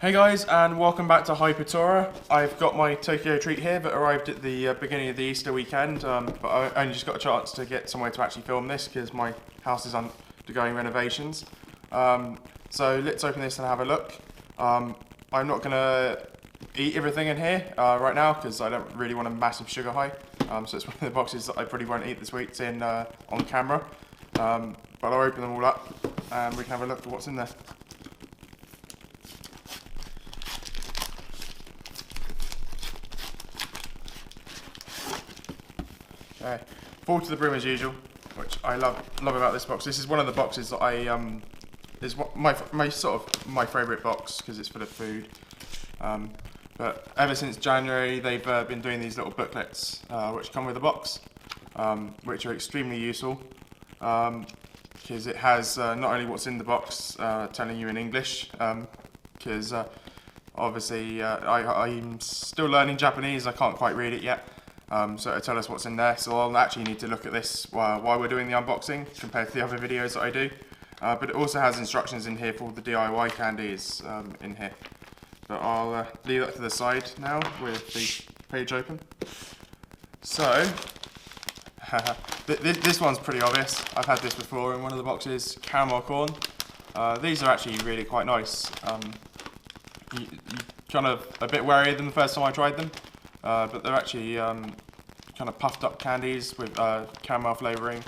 Hey guys, and welcome back to Hypertora. I've got my Tokyo treat here that arrived at the beginning of the Easter weekend, but I only just got a chance to get somewhere to actually film this because my house is undergoing renovations. So let's open this and have a look. I'm not going to eat everything in here right now because I don't really want a massive sugar high. So it's one of the boxes that I probably won't eat the sweets in on camera. But I'll open them all up and we can have a look at what's in there. Okay, full to the brim as usual, which I love about this box. This is one of the boxes that I is my favourite box because it's full of food. But ever since January, they've been doing these little booklets which come with the box, which are extremely useful because it has not only what's in the box telling you in English, because obviously I'm still learning Japanese. I can't quite read it yet. So it'll tell us what's in there, so I'll actually need to look at this while we're doing the unboxing compared to the other videos that I do. But it also has instructions in here for all the DIY candies in here. But I'll leave that to the side now with the page open. So, this one's pretty obvious. I've had this before in one of the boxes, caramel corn. These are actually really quite nice. You kind of a bit wary of them the first time I tried them. But they're actually kind of puffed up candies with caramel flavouring,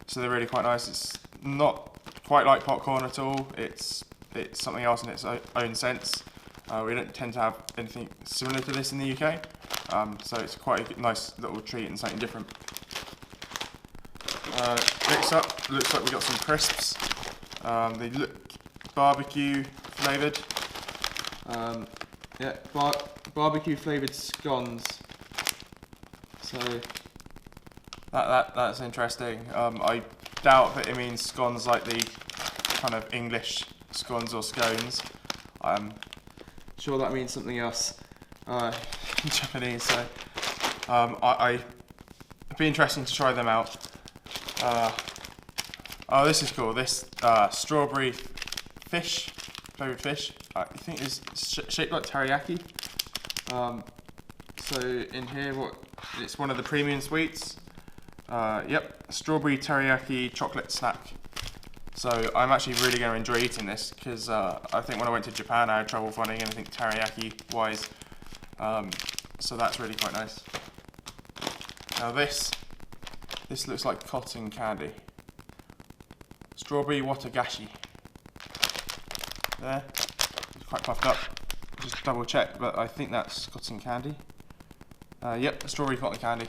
so they're really quite nice. It's not quite like popcorn at all. It's something else in its own sense. We don't tend to have anything similar to this in the UK, so it's quite a nice little treat and something different. Next up, looks like we got some crisps. They look barbecue flavoured. Yeah, barbecue flavoured scones. So that's interesting. I doubt that it means scones like the kind of English scones or scones. I'm sure that means something else in Japanese. So I'd be interesting to try them out. Oh, this is cool. This strawberry fish, flavoured fish. I think it's shaped like teriyaki. So in here, it's one of the premium sweets. Yep, strawberry teriyaki chocolate snack. So I'm actually really going to enjoy eating this because I think when I went to Japan I had trouble finding anything teriyaki wise. So that's really quite nice. Now this looks like cotton candy. Strawberry watagashi. There. Quite puffed up. Just double check, but I think that's cotton candy. Yep, strawberry cotton candy.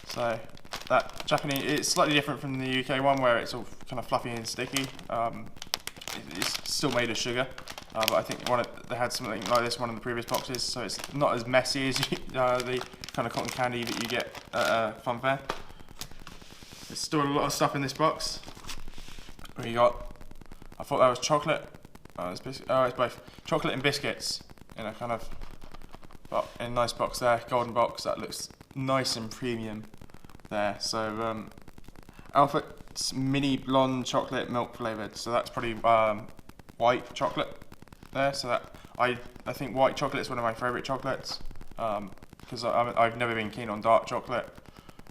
So that Japanese, it's slightly different from the UK one where it's all kind of fluffy and sticky. It's still made of sugar, but I think they had something like this one in the previous boxes, so it's not as messy as the kind of cotton candy that you get at Fun Fair. There's still a lot of stuff in this box. We got, I thought that was chocolate. It's both chocolate and biscuits in a kind of in a nice box there, golden box. That looks nice and premium there. So Alpha's mini blonde chocolate milk flavoured. So that's probably white chocolate there. So that I think white chocolate is one of my favourite chocolates because I've never been keen on dark chocolate.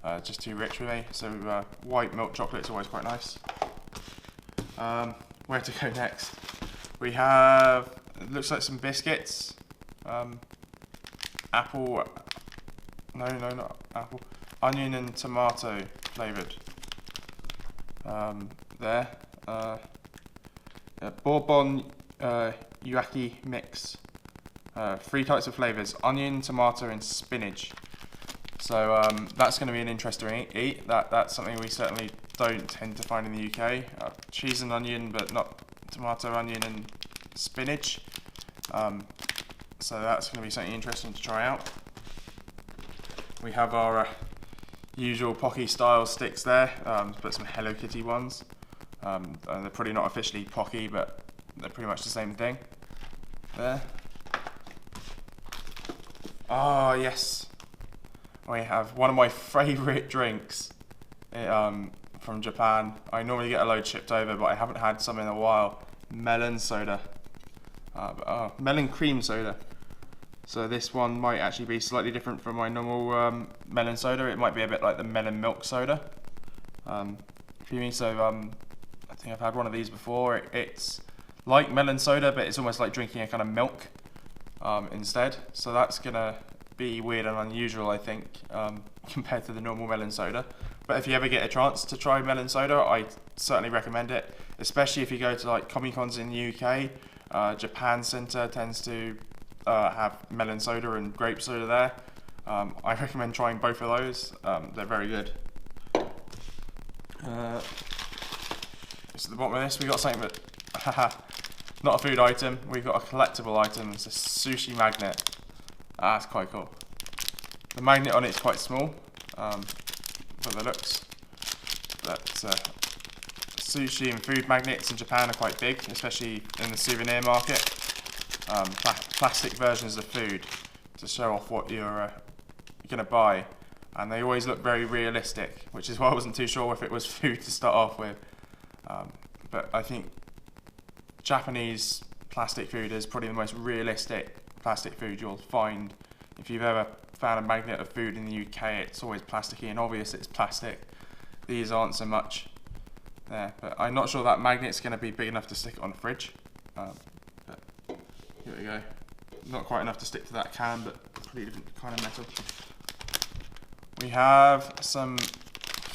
It's just too rich for me. So white milk chocolate is always quite nice. Where to go next? We have, it looks like some biscuits, apple, no not apple, onion and tomato flavoured, there, yeah, Bourbon Yuaki mix, 3 types of flavours, onion, tomato and spinach. So that's going to be an interesting eat. That's something we certainly don't tend to find in the UK. Cheese and onion, but not tomato, onion and spinach. So that's going to be something interesting to try out. We have our usual Paki style sticks there, but some Hello Kitty ones. And they're probably not officially Paki, but they're pretty much the same thing. There. Oh yes. We have one of my favourite drinks from Japan. I normally get a load shipped over, but I haven't had some in a while. Melon soda. melon cream soda. So this one might actually be slightly different from my normal melon soda. It might be a bit like the melon milk soda. Creamy. So I think I've had one of these before. It's like melon soda, but it's almost like drinking a kind of milk instead. So that's gonna be weird and unusual, I think, compared to the normal melon soda. But if you ever get a chance to try melon soda, I certainly recommend it, especially if you go to like Comic-Cons in the UK. Japan Centre tends to have melon soda and grape soda there. I recommend trying both of those. They're very good. So at the bottom of this, we got something that, not a food item, we've got a collectible item. It's a Sushi Magnet. That's quite cool. The magnet on it is quite small, for the looks. But sushi and food magnets in Japan are quite big, especially in the souvenir market. Plastic versions of food to show off what you're going to buy. And they always look very realistic, which is why I wasn't too sure if it was food to start off with. But I think Japanese plastic food is probably the most realistic plastic food you'll find. If you've ever found a magnet of food in the UK, it's always plasticky and obvious it's plastic. These aren't so much there, but I'm not sure that magnet's going to be big enough to stick it on the fridge. But here we go. Not quite enough to stick to that can, but pretty different kind of metal. We have some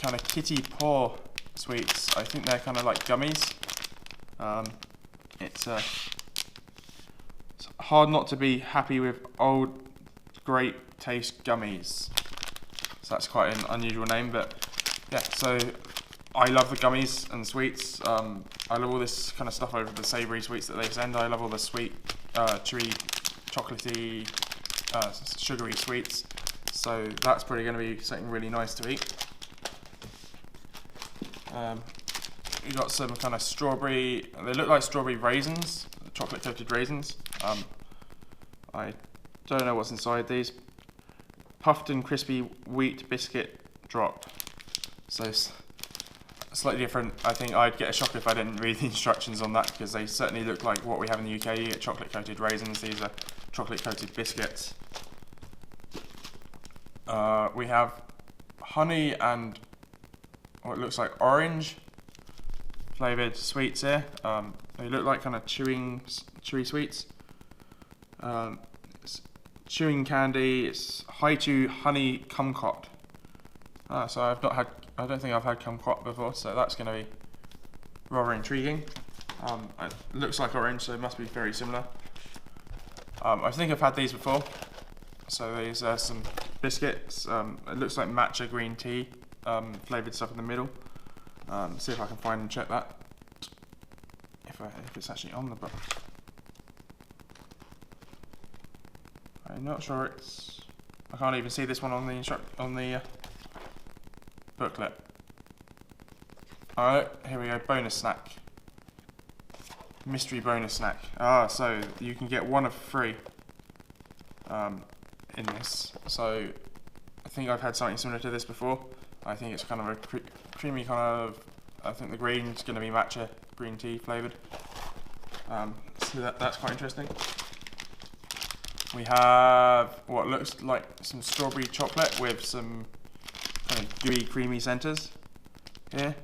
kind of kitty paw sweets. I think they're kind of like gummies. It's hard not to be happy with old grape taste gummies. So that's quite an unusual name, but yeah, so I love the gummies and sweets. I love all this kind of stuff over the savoury sweets that they send. I love all the sweet, chewy, chocolatey, sugary sweets. So that's probably going to be something really nice to eat. You got some kind of strawberry, they look like strawberry raisins, chocolate coated raisins. I don't know what's inside these. Puffed and crispy wheat biscuit drop. So slightly different. I think I'd get a shock if I didn't read the instructions on that, because they certainly look like what we have in the UK. You get chocolate coated raisins, these are chocolate coated biscuits. We have honey and what looks like orange flavoured sweets here. They look like kind of chewy sweets. It's chewing candy. It's Haichu honey kumquat. So I don't think I've had kumquat before, so that's going to be rather intriguing. It looks like orange, so it must be very similar. I think I've had these before. So these are some biscuits. It looks like matcha green tea flavoured stuff in the middle. See if I can find and check that. If it's actually on the book. I'm not sure it's. I can't even see this one on the booklet. Alright, here we go. Bonus snack. Mystery bonus snack. So you can get one of three in this. So I think I've had something similar to this before. I think it's kind of a creamy kind of. I think the green's going to be matcha green tea flavoured. So that's quite interesting. We have what looks like some strawberry chocolate with some kind of gooey, creamy centres here.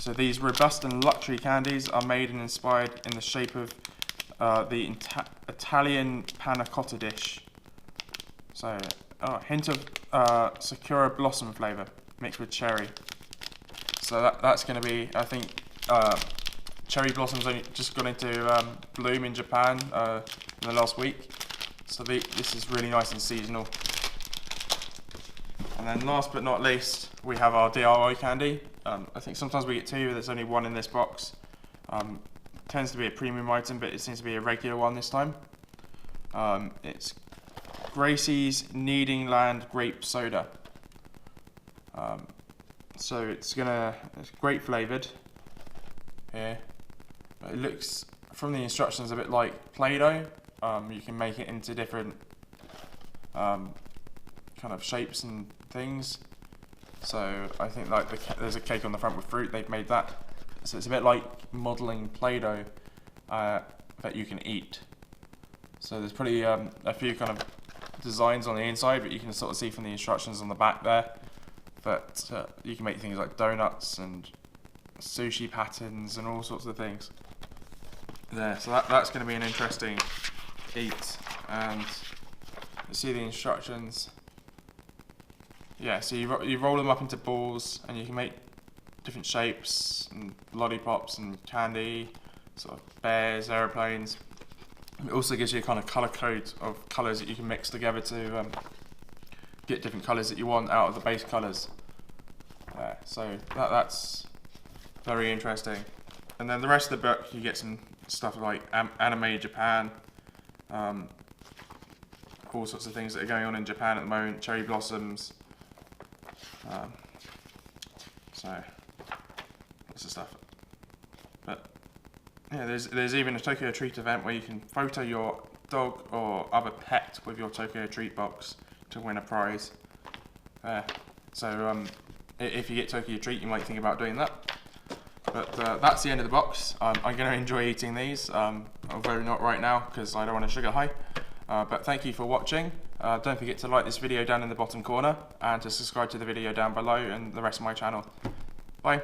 So these robust and luxury candies are made and inspired in the shape of the Italian Panna Cotta dish. So a hint of Sakura blossom flavour mixed with cherry. So that's going to be, I think, cherry blossoms only just got into bloom in Japan in the last week. So this is really nice and seasonal. And then last but not least, we have our DIY candy. I think sometimes we get two, but there's only one in this box. Tends to be a premium item, but it seems to be a regular one this time. It's Gracie's Kneading Land Grape Soda. So it's grape flavoured here. But it looks, from the instructions, a bit like Play-Doh. You can make it into different kind of shapes and things. So I think like there's a cake on the front with fruit. They've made that. So it's a bit like modelling Play-Doh that you can eat. So there's probably a few kind of designs on the inside, but you can sort of see from the instructions on the back there that you can make things like donuts and sushi patterns and all sorts of things there. So that's going to be an interesting eat. And you see the instructions. Yeah, so you roll them up into balls, and you can make different shapes and lollipops and candy, sort of bears, aeroplanes. It also gives you a kind of colour code of colours that you can mix together to get different colours that you want out of the base colours. So that's very interesting. And then the rest of the book, you get some stuff like anime Japan, all sorts of things that are going on in Japan at the moment, cherry blossoms. So lots of stuff. But yeah, there's even a Tokyo Treat event where you can photo your dog or other pet with your Tokyo Treat box to win a prize. So if you get Tokyo Treat, you might think about doing that. But that's the end of the box. I'm going to enjoy eating these, although not right now because I don't want a sugar high. But thank you for watching. Don't forget to like this video down in the bottom corner and to subscribe to the video down below and the rest of my channel. Bye.